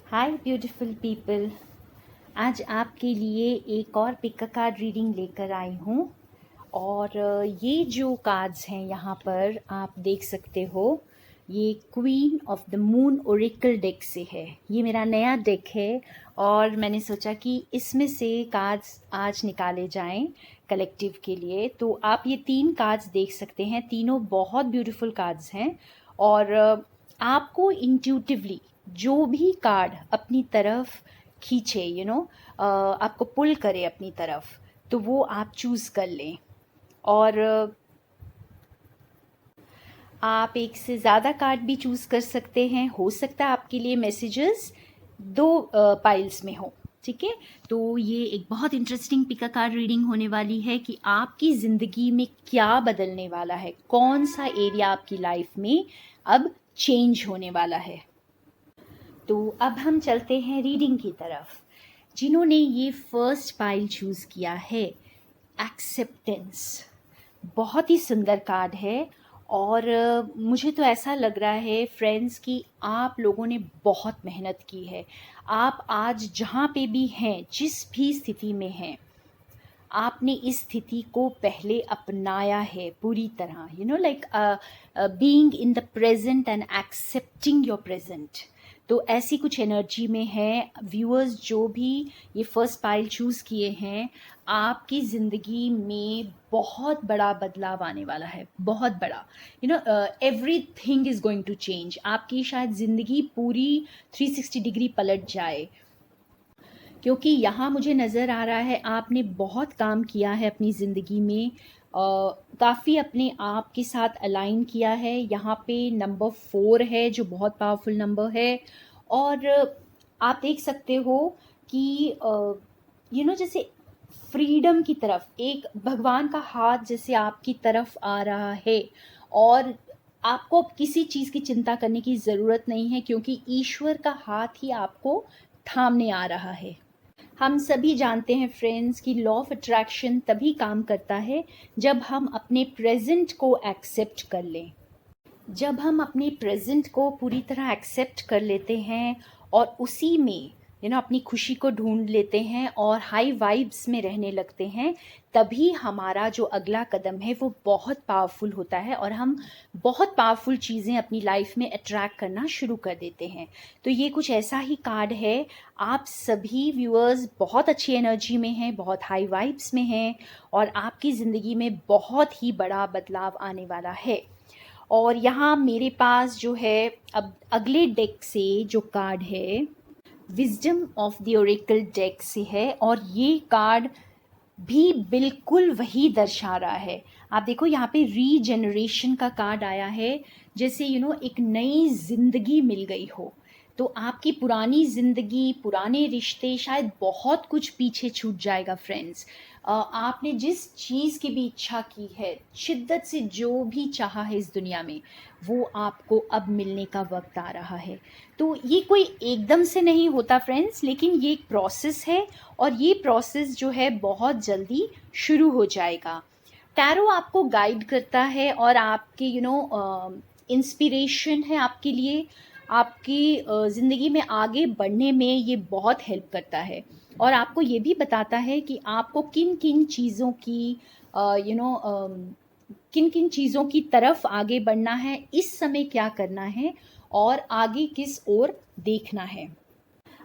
हाय beautiful people. आज आपके लिए एक और पिक अ कार्ड रीडिंग लेकर आई हूँ। और ये जो कार्ड्स हैं यहाँ पर आप देख सकते हो, ये queen of the moon Oracle deck से है। ये मेरा नया डेक है और मैंने सोचा कि इसमें से कार्ड्स आज निकाले जाएं कलेक्टिव के लिए। तो आप ये 3 कार्ड्स देख सकते हैं, तीनों बहुत ब्यूटीफुल कार्ड्स हैं। और आपको इंट्यूटिवली जो भी कार्ड अपनी तरफ खींचे, आपको पुल करे अपनी तरफ, तो वो आप चूज़ कर लें। और आप एक से ज़्यादा कार्ड भी चूज़ कर सकते हैं। हो सकता है आपके लिए मैसेजेस 2 पाइल्स में हो। ठीक है, तो ये एक बहुत interesting pick a card reading होने वाली है कि आपकी ज़िंदगी में क्या बदलने वाला है, कौन सा एरिया आपकी लाइफ में अब चेंज होने वाला है। तो अब हम चलते हैं रीडिंग की तरफ। जिन्होंने ये फर्स्ट पाइल चूज़ किया है, एक्सेप्टेंस, बहुत ही सुंदर कार्ड है। और मुझे तो ऐसा लग रहा है फ्रेंड्स कि आप लोगों ने बहुत मेहनत की है। आप आज जहाँ पे भी हैं, जिस भी स्थिति में हैं, आपने इस स्थिति को पहले अपनाया है पूरी तरह, like being in the present and accepting your present. तो ऐसी कुछ एनर्जी में है व्यूअर्स जो भी ये फर्स्ट पाइल चूज़ किए हैं। आपकी ज़िंदगी में बहुत बड़ा बदलाव आने वाला है, बहुत बड़ा। Everything is going to change. आपकी शायद ज़िंदगी पूरी 360 डिग्री पलट जाए, क्योंकि यहाँ मुझे नज़र आ रहा है आपने बहुत काम किया है अपनी ज़िंदगी में, काफ़ी अपने आप के साथ अलाइन किया है। यहाँ पे नंबर 4 है जो बहुत पावरफुल नंबर है। और आप देख सकते हो कि जैसे फ्रीडम की तरफ एक भगवान का हाथ जैसे आपकी तरफ आ रहा है। और आपको अब किसी चीज़ की चिंता करने की ज़रूरत नहीं है, क्योंकि ईश्वर का हाथ ही आपको थामने आ रहा है। हम सभी जानते हैं फ्रेंड्स कि लॉ ऑफ अट्रैक्शन तभी काम करता है जब हम अपने प्रेजेंट को एक्सेप्ट कर लें। जब हम अपने प्रेजेंट को पूरी तरह एक्सेप्ट कर लेते हैं और उसी में अपनी खुशी को ढूंढ लेते हैं और हाई वाइब्स में रहने लगते हैं, तभी हमारा जो अगला कदम है वो बहुत पावरफुल होता है और हम बहुत पावरफुल चीज़ें अपनी लाइफ में अट्रैक्ट करना शुरू कर देते हैं। तो ये कुछ ऐसा ही कार्ड है। आप सभी व्यूअर्स बहुत अच्छी एनर्जी में हैं, बहुत हाई वाइब्स में हैं और आपकी ज़िंदगी में बहुत ही बड़ा बदलाव आने वाला है। और यहाँ मेरे पास जो है अब अगले डेक से जो कार्ड है, wisdom of the Oracle deck से है। और ये कार्ड भी बिल्कुल वही दर्शा रहा है। आप देखो यहाँ पे रीजेनरेशन का कार्ड आया है, जैसे एक नई जिंदगी मिल गई हो। तो आपकी पुरानी ज़िंदगी, पुराने रिश्ते, शायद बहुत कुछ पीछे छूट जाएगा फ्रेंड्स। आपने जिस चीज़ की भी इच्छा की है, शिद्दत से जो भी चाहा है इस दुनिया में, वो आपको अब मिलने का वक्त आ रहा है। तो ये कोई एकदम से नहीं होता फ्रेंड्स, लेकिन ये एक प्रोसेस है और ये प्रोसेस जो है बहुत जल्दी शुरू हो जाएगा। टैरो आपको गाइड करता है और आपके इंस्पिरेशन है आपके लिए। आपकी ज़िंदगी में आगे बढ़ने में ये बहुत हेल्प करता है और आपको ये भी बताता है कि आपको किन किन चीज़ों की किन किन चीज़ों की तरफ आगे बढ़ना है, इस समय क्या करना है और आगे किस ओर देखना है।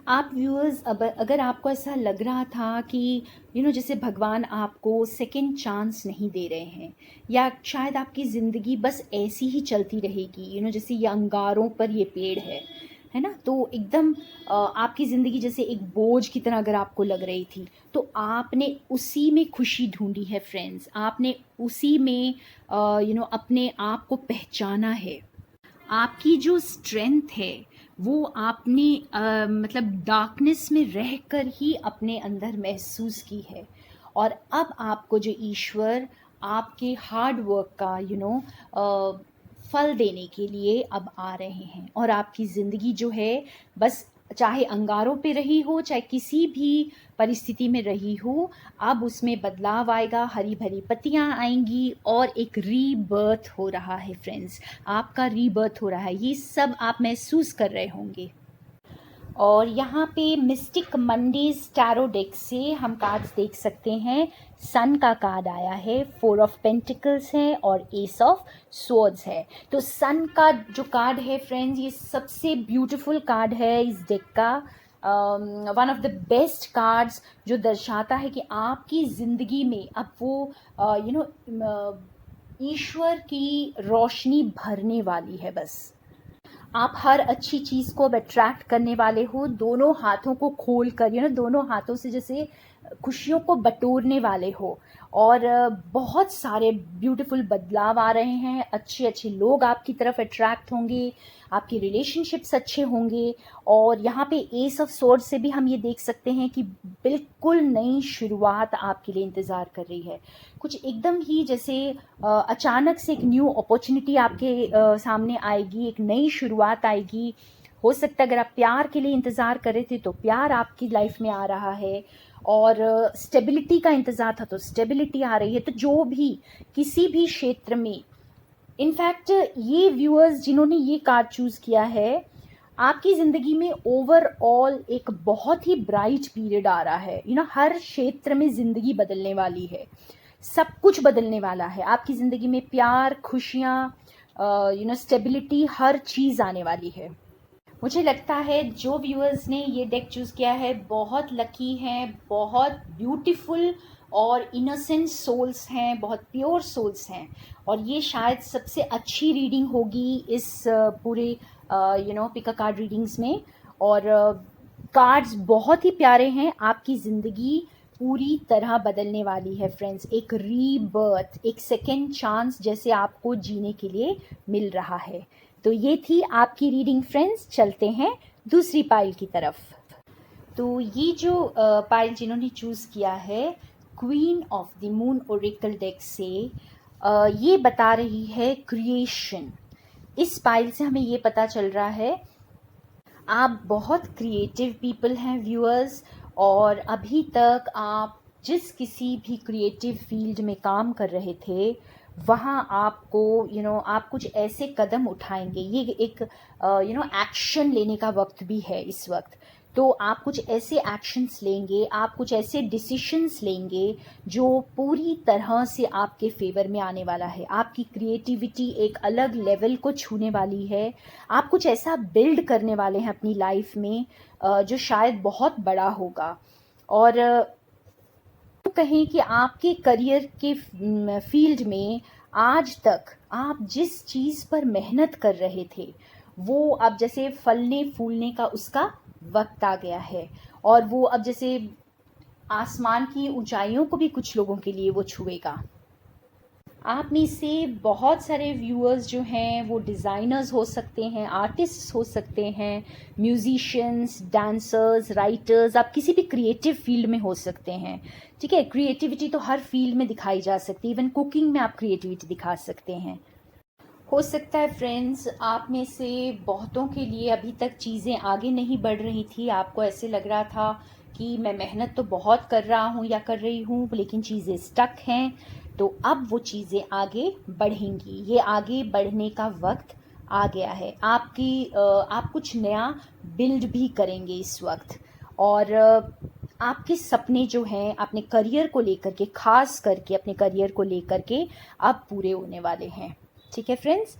आप व्यूअर्स, अब अगर आपको ऐसा लग रहा था कि जैसे भगवान आपको सेकंड चांस नहीं दे रहे हैं, या शायद आपकी ज़िंदगी बस ऐसी ही चलती रहेगी, जैसे ये अंगारों पर ये पेड़ है ना, तो एकदम आपकी ज़िंदगी जैसे एक बोझ की तरह अगर आपको लग रही थी, तो आपने उसी में खुशी ढूंढी है फ्रेंड्स। आपने उसी में अपने आप को पहचाना है। आपकी जो स्ट्रेंथ है वो आपने मतलब डार्कनेस में रहकर ही अपने अंदर महसूस की है। और अब आपको जो ईश्वर आपके हार्ड वर्क का फल देने के लिए अब आ रहे हैं। और आपकी ज़िंदगी जो है, बस चाहे अंगारों पे रही हो, चाहे किसी भी परिस्थिति में रही हो, अब उसमें बदलाव आएगा, हरी भरी पत्तियां आएंगी और एक रीबर्थ हो रहा है फ्रेंड्स। आपका रीबर्थ हो रहा है, ये सब आप महसूस कर रहे होंगे। और यहाँ पे मिस्टिक मंडेज टैरो डेक से हम कार्ड्स देख सकते हैं। सन का कार्ड आया है, 4 ऑफ पेंटिकल्स है और एस ऑफ स्वॉर्ड्स है। तो सन का जो कार्ड है फ्रेंड्स, ये सबसे ब्यूटीफुल कार्ड है इस डेक का। One of the best cards जो दर्शाता है कि आपकी ज़िंदगी में अब वो ईश्वर की रोशनी भरने वाली है। बस आप हर अच्छी चीज़ को अब अट्रैक्ट करने वाले हो, दोनों हाथों को खोल कर दोनों हाथों से जैसे खुशियों को बटोरने वाले हो। और बहुत सारे ब्यूटीफुल बदलाव आ रहे हैं, अच्छे अच्छे लोग आपकी तरफ अट्रैक्ट होंगे, आपके रिलेशनशिप्स अच्छे होंगे। और यहाँ पे एस ऑफ स्वॉर्ड से भी हम ये देख सकते हैं कि बिल्कुल नई शुरुआत आपके लिए इंतज़ार कर रही है। कुछ एकदम ही जैसे अचानक से एक न्यू अपॉर्चुनिटी आपके सामने आएगी, एक नई शुरुआत आएगी। हो सकता है अगर आप प्यार के लिए इंतज़ार कर रहे थे तो प्यार आपकी लाइफ में आ रहा है, और स्टेबिलिटी का इंतज़ार था तो स्टेबिलिटी आ रही है। तो जो भी किसी भी क्षेत्र में, इनफैक्ट ये व्यूअर्स जिन्होंने ये कार्ड चूज़ किया है, आपकी ज़िंदगी में ओवरऑल एक बहुत ही ब्राइट पीरियड आ रहा है। हर क्षेत्र में ज़िंदगी बदलने वाली है, सब कुछ बदलने वाला है आपकी ज़िंदगी में। प्यार, खुशियाँ, स्टेबिलिटी, हर चीज़ आने वाली है। मुझे लगता है जो व्यूअर्स ने ये डेक चूज़ किया है बहुत लकी हैं, बहुत ब्यूटीफुल और इनोसेंट सोल्स हैं, बहुत प्योर सोल्स हैं। और ये शायद सबसे अच्छी रीडिंग होगी इस पूरे पिका कार्ड रीडिंग्स में। और कार्ड्स बहुत ही प्यारे हैं। आपकी ज़िंदगी पूरी तरह बदलने वाली है फ्रेंड्स। एक रीबर्थ, एक सेकेंड चांस जैसे आपको जीने के लिए मिल रहा है। तो ये थी आपकी रीडिंग फ्रेंड्स। चलते हैं दूसरी पाइल की तरफ। तो ये जो पाइल जिन्होंने चूज़ किया है, queen of the moon Oracle deck से, ये बता रही है क्रिएशन। इस पाइल से हमें ये पता चल रहा है आप बहुत क्रिएटिव पीपल हैं व्यूअर्स, और अभी तक आप जिस किसी भी क्रिएटिव फील्ड में काम कर रहे थे वहाँ आपको आप कुछ ऐसे कदम उठाएंगे। ये एक एक्शन लेने का वक्त भी है इस वक्त। तो आप कुछ ऐसे एक्शंस लेंगे, आप कुछ ऐसे डिसीशंस लेंगे जो पूरी तरह से आपके फेवर में आने वाला है। आपकी क्रिएटिविटी एक अलग लेवल को छूने वाली है। आप कुछ ऐसा बिल्ड करने वाले हैं अपनी लाइफ में जो शायद बहुत बड़ा होगा। और कहें कि आपके करियर के फील्ड में आज तक आप जिस चीज़ पर मेहनत कर रहे थे वो अब जैसे फलने फूलने का उसका वक्त आ गया है। और वो अब जैसे आसमान की ऊंचाइयों को भी कुछ लोगों के लिए वो छुएगा। आप में से बहुत सारे व्यूअर्स जो हैं वो डिज़ाइनर्स हो सकते हैं, आर्टिस्ट्स हो सकते हैं, म्यूजिशियंस, डांसर्स, राइटर्स, आप किसी भी क्रिएटिव फील्ड में हो सकते हैं। ठीक है, क्रिएटिविटी तो हर फील्ड में दिखाई जा सकती है, इवन कुकिंग में आप क्रिएटिविटी दिखा सकते हैं। हो सकता है फ्रेंड्स आप में से बहुतों के लिए अभी तक चीज़ें आगे नहीं बढ़ रही थी। आपको ऐसे लग रहा था कि मैं मेहनत तो बहुत कर रहा हूँ या कर रही हूँ लेकिन चीज़ें स्टक हैं। तो अब वो चीज़ें आगे बढ़ेंगी, ये आगे बढ़ने का वक्त आ गया है। आप कुछ नया बिल्ड भी करेंगे इस वक्त। और आपके सपने जो हैं अपने करियर को लेकर के, खास करके अपने करियर को लेकर के अब पूरे होने वाले हैं। ठीक है फ्रेंड्स,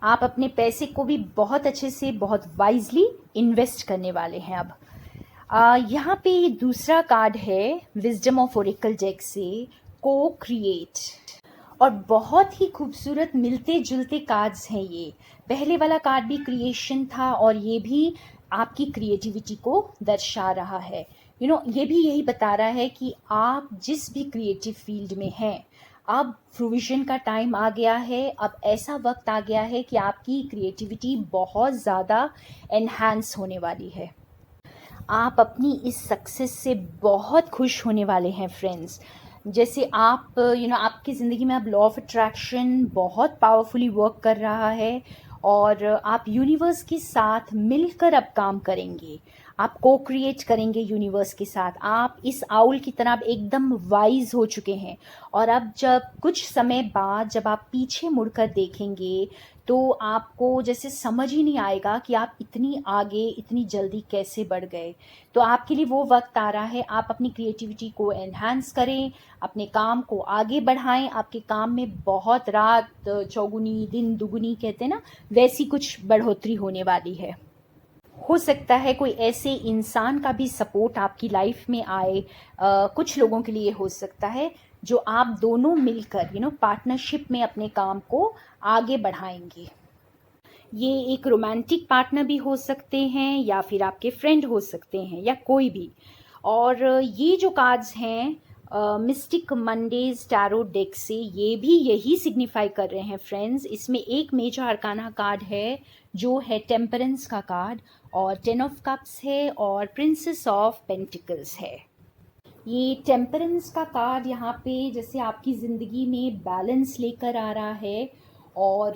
आप अपने पैसे को भी बहुत अच्छे से, बहुत वाइजली इन्वेस्ट करने वाले हैं अब। यहाँ पे दूसरा कार्ड है विजडम ऑफ ओरेकल डेक से, को क्रिएट। और बहुत ही खूबसूरत मिलते जुलते कार्ड्स हैं ये। पहले वाला कार्ड भी क्रिएशन था और ये भी आपकी क्रिएटिविटी को दर्शा रहा है। ये भी यही बता रहा है कि आप जिस भी क्रिएटिव फील्ड में हैं अब फ्रूविजन का टाइम आ गया है। अब ऐसा वक्त आ गया है कि आपकी क्रिएटिविटी बहुत ज़्यादा एनहांस होने वाली है। आप अपनी इस सक्सेस से बहुत खुश होने वाले हैं फ्रेंड्स। जैसे आप आपकी ज़िंदगी में अब लॉ ऑफ अट्रैक्शन बहुत पावरफुली वर्क कर रहा है और आप यूनिवर्स के साथ मिलकर अब काम करेंगे। आप को क्रिएट करेंगे यूनिवर्स के साथ। आप इस आउल की तरह एकदम वाइज हो चुके हैं और अब जब कुछ समय बाद जब आप पीछे मुड़कर देखेंगे तो आपको जैसे समझ ही नहीं आएगा कि आप इतनी आगे इतनी जल्दी कैसे बढ़ गए। तो आपके लिए वो वक्त आ रहा है, आप अपनी क्रिएटिविटी को एनहांस करें, अपने काम को आगे बढ़ाएं। आपके काम में बहुत रात चौगुनी दिन दुगुनी कहते हैं ना, वैसी कुछ बढ़ोतरी होने वाली है। हो सकता है कोई ऐसे इंसान का भी सपोर्ट आपकी लाइफ में आए, कुछ लोगों के लिए हो सकता है, जो आप दोनों मिलकर पार्टनरशिप में अपने काम को आगे बढ़ाएंगे। ये एक रोमांटिक पार्टनर भी हो सकते हैं या फिर आपके फ्रेंड हो सकते हैं या कोई भी। और ये जो कार्ड्स हैं मिस्टिक मंडेज टैरो डेक से, ये भी यही सिग्निफाई कर रहे हैं फ्रेंड्स। इसमें एक मेजर अरकाना कार्ड है जो है टेम्परेंस का कार्ड, और 10 ऑफ कप्स है और प्रिंसेस ऑफ पेंटिकल्स है। ये टेम्परेंस का कार्ड यहाँ पे जैसे आपकी ज़िंदगी में बैलेंस लेकर आ रहा है और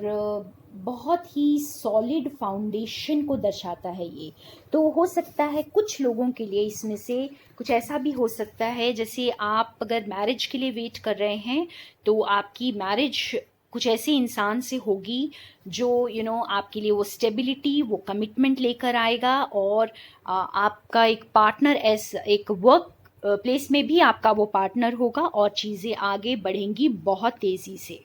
बहुत ही सॉलिड फाउंडेशन को दर्शाता है ये। तो हो सकता है कुछ लोगों के लिए इसमें से कुछ ऐसा भी हो सकता है, जैसे आप अगर मैरिज के लिए वेट कर रहे हैं तो आपकी मैरिज कुछ ऐसे इंसान से होगी जो आपके लिए वो स्टेबिलिटी वो कमिटमेंट लेकर आएगा, और आपका एक पार्टनर एक वर्क प्लेस में भी आपका वो पार्टनर होगा और चीज़ें आगे बढ़ेंगी बहुत तेज़ी से।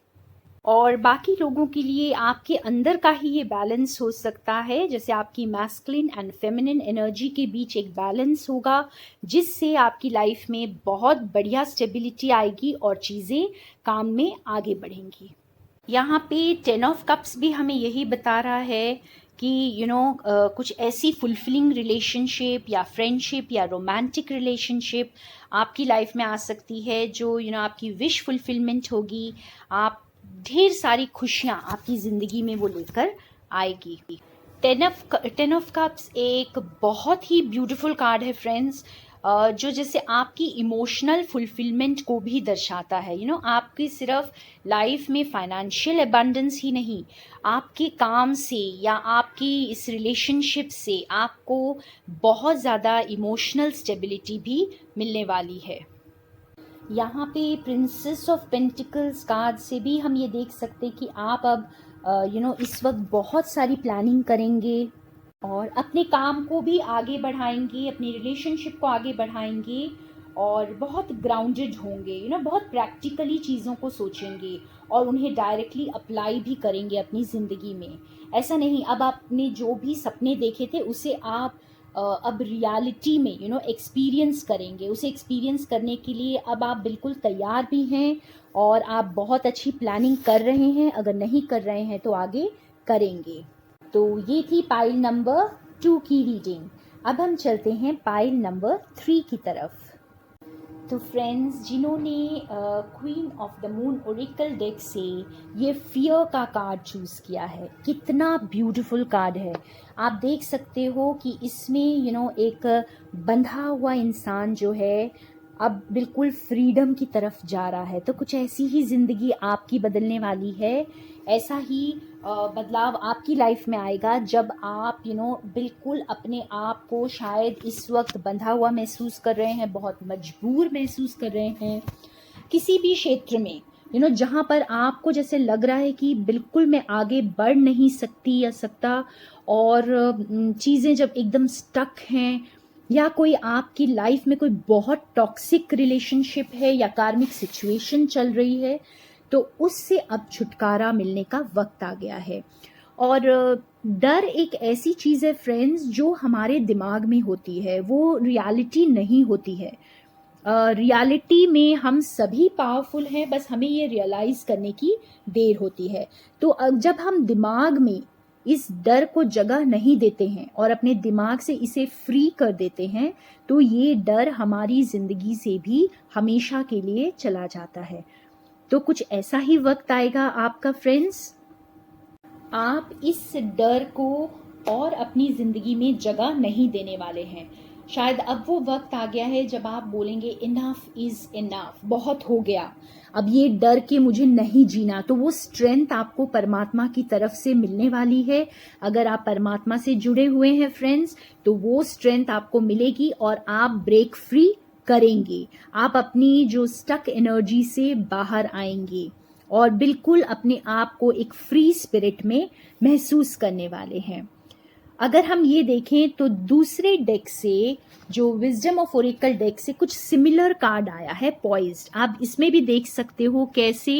और बाकी लोगों के लिए आपके अंदर का ही ये बैलेंस हो सकता है, जैसे आपकी मैस्कुलिन एंड फेमिनिन एनर्जी के बीच एक बैलेंस होगा, जिससे आपकी लाइफ में बहुत बढ़िया स्टेबिलिटी आएगी और चीज़ें काम में आगे बढ़ेंगी। यहाँ पे 10 ऑफ कप्स भी हमें यही बता रहा है कि कुछ ऐसी फुलफिलिंग रिलेशनशिप या फ्रेंडशिप या रोमांटिक रिलेशनशिप आपकी लाइफ में आ सकती है, जो आपकी विश फुलफिलमेंट होगी। आप ढेर सारी खुशियाँ आपकी ज़िंदगी में वो लेकर आएगी। 10 ऑफ कप्स एक बहुत ही ब्यूटीफुल कार्ड है फ्रेंड्स, जो जैसे आपकी इमोशनल फुलफिलमेंट को भी दर्शाता है। आपकी सिर्फ लाइफ में फाइनेंशियल अबंडेंस ही नहीं, आपके काम से या आपकी इस रिलेशनशिप से आपको बहुत ज़्यादा इमोशनल स्टेबिलिटी भी मिलने वाली है। यहाँ पे प्रिंसेस ऑफ पेंटिकल्स कार्ड से भी हम ये देख सकते हैं कि आप अब इस वक्त बहुत सारी प्लानिंग करेंगे और अपने काम को भी आगे बढ़ाएंगे, अपनी रिलेशनशिप को आगे बढ़ाएंगे और बहुत ग्राउंडेड होंगे, बहुत प्रैक्टिकली चीज़ों को सोचेंगे और उन्हें डायरेक्टली अप्लाई भी करेंगे अपनी ज़िंदगी में। ऐसा नहीं अब आपने जो भी सपने देखे थे उसे आप अब रियलिटी में एक्सपीरियंस करेंगे। उसे एक्सपीरियंस करने के लिए अब आप बिल्कुल तैयार भी हैं और आप बहुत अच्छी प्लानिंग कर रहे हैं, अगर नहीं कर रहे हैं तो आगे करेंगे। तो ये थी पाइल नंबर 2 की रीडिंग। अब हम चलते हैं पाइल नंबर 3 की तरफ। तो फ्रेंड्स, जिन्होंने queen of the moon Oracle deck से ये फियर का कार्ड चूज़ किया है, कितना ब्यूटीफुल कार्ड है। आप देख सकते हो कि इसमें एक बंधा हुआ इंसान जो है अब बिल्कुल फ्रीडम की तरफ जा रहा है। तो कुछ ऐसी ही ज़िंदगी आपकी बदलने वाली है, ऐसा ही बदलाव आपकी लाइफ में आएगा जब आप बिल्कुल अपने आप को शायद इस वक्त बंधा हुआ महसूस कर रहे हैं, बहुत मजबूर महसूस कर रहे हैं किसी भी क्षेत्र में, जहाँ पर आपको जैसे लग रहा है कि बिल्कुल मैं आगे बढ़ नहीं सकती या सकता, और चीज़ें जब एकदम स्टक हैं, या कोई आपकी लाइफ में कोई बहुत टॉक्सिक रिलेशनशिप है या कार्मिक सिचुएशन चल रही है, तो उससे अब छुटकारा मिलने का वक्त आ गया है। और डर एक ऐसी चीज़ है फ्रेंड्स जो हमारे दिमाग में होती है, वो रियलिटी नहीं होती है। रियलिटी में हम सभी पावरफुल हैं, बस हमें ये रियलाइज़ करने की देर होती है। तो जब हम दिमाग में इस डर को जगह नहीं देते हैं और अपने दिमाग से इसे फ्री कर देते हैं, तो ये डर हमारी ज़िंदगी से भी हमेशा के लिए चला जाता है। तो कुछ ऐसा ही वक्त आएगा आपका फ्रेंड्स, आप इस डर को और अपनी ज़िंदगी में जगह नहीं देने वाले हैं। शायद अब वो वक्त आ गया है जब आप बोलेंगे इनफ इज़ इनफ, बहुत हो गया, अब ये डर के मुझे नहीं जीना। तो वो स्ट्रेंथ आपको परमात्मा की तरफ से मिलने वाली है। अगर आप परमात्मा से जुड़े हुए हैं फ्रेंड्स, तो वो स्ट्रेंथ आपको मिलेगी और आप ब्रेक फ्री करेंगे, आप अपनी जो स्टक एनर्जी से बाहर आएंगे और बिल्कुल अपने आप को एक फ्री स्पिरिट में महसूस करने वाले हैं। अगर हम ये देखें तो दूसरे डेक से, जो विजडम ऑफ ओरेकल डेक से कुछ सिमिलर कार्ड आया है, पॉइज्ड। आप इसमें भी देख सकते हो कैसे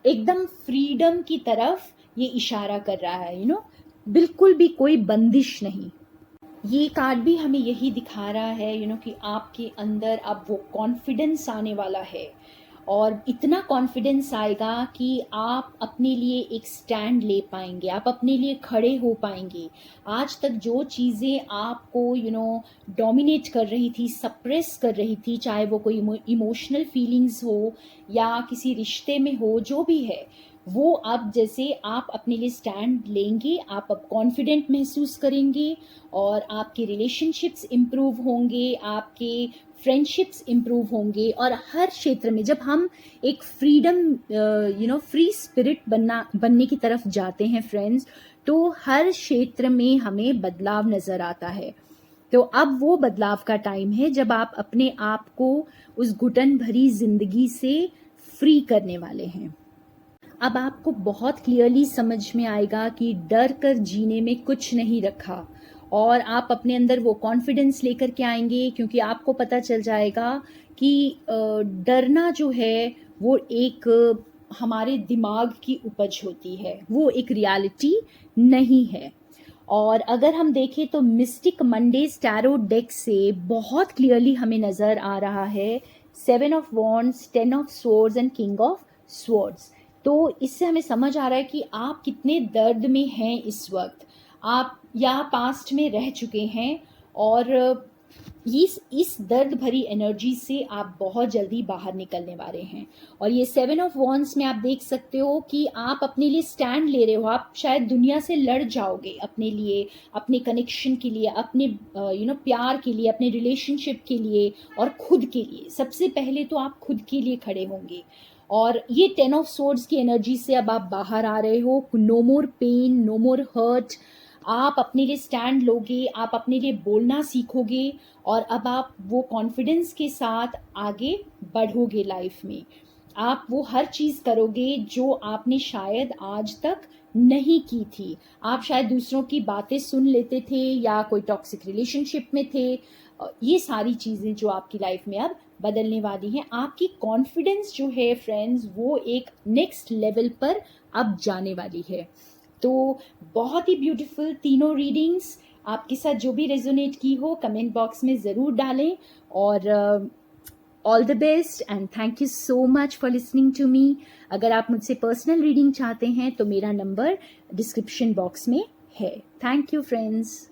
एकदम फ्रीडम की तरफ ये इशारा कर रहा है, बिल्कुल भी कोई बंदिश नहीं। ये कार्ड भी हमें यही दिखा रहा है कि आपके अंदर अब वो कॉन्फिडेंस आने वाला है, और इतना कॉन्फिडेंस आएगा कि आप अपने लिए एक स्टैंड ले पाएंगे, आप अपने लिए खड़े हो पाएंगे। आज तक जो चीज़ें आपको डोमिनेट कर रही थी, सप्रेस कर रही थी, चाहे वो कोई इमोशनल फीलिंग्स हो या किसी रिश्ते में हो, जो भी है, वो अब जैसे आप अपने लिए स्टैंड लेंगे, आप अब कॉन्फिडेंट महसूस करेंगे, और आपके रिलेशनशिप्स इम्प्रूव होंगे, आपके फ्रेंडशिप्स इम्प्रूव होंगे, और हर क्षेत्र में जब हम एक फ्रीडम फ्री स्पिरिट बनने की तरफ जाते हैं फ्रेंड्स, तो हर क्षेत्र में हमें बदलाव नज़र आता है। तो अब वो बदलाव का टाइम है जब आप अपने आप को उस घुटन भरी जिंदगी से फ्री करने वाले हैं। अब आपको बहुत क्लियरली समझ में आएगा कि डर कर जीने में कुछ नहीं रखा, और आप अपने अंदर वो कॉन्फिडेंस लेकर के आएंगे, क्योंकि आपको पता चल जाएगा कि डरना जो है वो एक हमारे दिमाग की उपज होती है, वो एक रियलिटी नहीं है। और अगर हम देखें तो मिस्टिक मंडेज टैरो डेक से बहुत क्लियरली हमें नज़र आ रहा है 7 of wands, 10 of swords and king of swords. तो इससे हमें समझ आ रहा है कि आप कितने दर्द में हैं इस वक्त, आप या पास्ट में रह चुके हैं, और इस दर्द भरी एनर्जी से आप बहुत जल्दी बाहर निकलने वाले हैं। और ये 7 ऑफ वॉन्ड्स में आप देख सकते हो कि आप अपने लिए स्टैंड ले रहे हो, आप शायद दुनिया से लड़ जाओगे अपने लिए, अपने कनेक्शन के लिए, अपने प्यार के लिए, अपने रिलेशनशिप के लिए, और खुद के लिए। सबसे पहले तो आप खुद के लिए खड़े होंगे, और ये 10 ऑफ सोर्ड्स की एनर्जी से अब आप बाहर आ रहे हो। नो मोर पेन, नो मोर हर्ट, आप अपने लिए स्टैंड लोगे, आप अपने लिए बोलना सीखोगे, और अब आप वो कॉन्फिडेंस के साथ आगे बढ़ोगे लाइफ में। आप वो हर चीज़ करोगे जो आपने शायद आज तक नहीं की थी। आप शायद दूसरों की बातें सुन लेते थे, या कोई टॉक्सिक रिलेशनशिप में थे। ये सारी चीज़ें जो आपकी लाइफ में अब बदलने वाली हैं। आपकी कॉन्फिडेंस जो है फ्रेंड्स, वो एक नेक्स्ट लेवल पर अब जाने वाली है। तो बहुत ही ब्यूटीफुल तीनों रीडिंग्स आपके साथ जो भी रेजोनेट की हो, कमेंट बॉक्स में ज़रूर डालें। और all the best and thank you so much for listening to me. अगर आप मुझसे पर्सनल रीडिंग चाहते हैं तो मेरा नंबर डिस्क्रिप्शन बॉक्स में है। Thank you friends.